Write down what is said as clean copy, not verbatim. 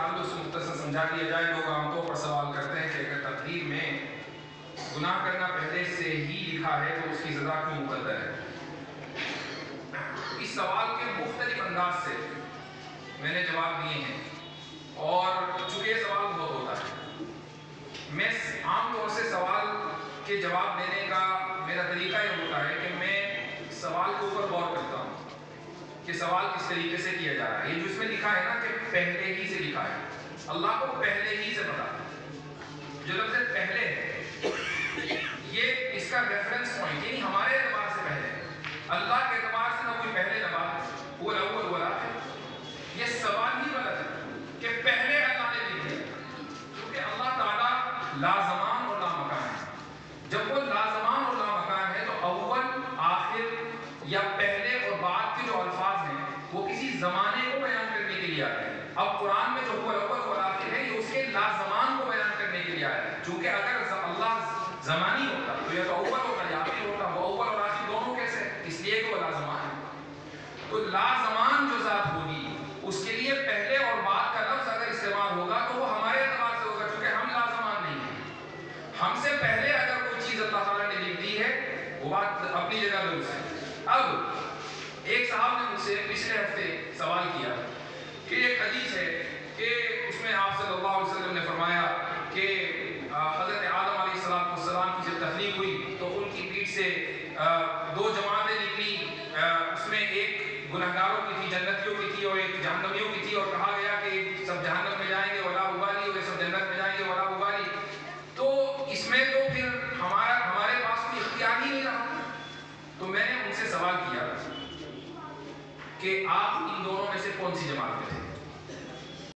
تعلق سے مختصر سمجھا دیا جائے. لوگ عام طور پر سوال کرتے ہیں کہ اگر تقدیر میں گناہ کرنا پہلے سے ہی لکھا ہے تو اس کی سزا کیوں مقدر ہے؟ اس سوال کے مختلف انداز سے میں نے جواب دیے ہیں، اور چونکہ یہ سوال بہت ہوتا ہے، میں عام طور سے سوال کے جواب دینے کا میرا طریقہ یہ ہوتا ہے کہ میں سوال کے اوپر غور کرتا ہوں کہ سوال کس طریقے سے کیا جا رہا ہے. یہ جو اس میں لکھا ہے نا کہ پہلے ہی سے لکھا ہے، اللہ کو پہلے ہی سے پتا. جو لفظ پہلے ہے یہ اس کا ریفرنس پوائنٹ، یعنی ہمارے اعتبار سے پہلے، اللہ کے اعتبار سے نہ کوئی پہلے نہ بعد، وہ الاول والآخر. یہ سوال ہی غلط ہے کہ پہلے اللہ نے لکھ دیا، کیونکہ اللہ تعالیٰ لازمان اور لامکان ہے. جب وہ لازمان اور لامکان ہے تو اول آخر یا پہلے اور بعد کے جو الفاظ ہیں وہ کسی زمانے کو بیان کرنے کے لیے آتے ہیں. اب قرآن میں جو الاول والآخر ہے یہ اس کے لازمان کو بیان کرنے کے لیے آیا ہے. چونکہ اگر اللہ زمانی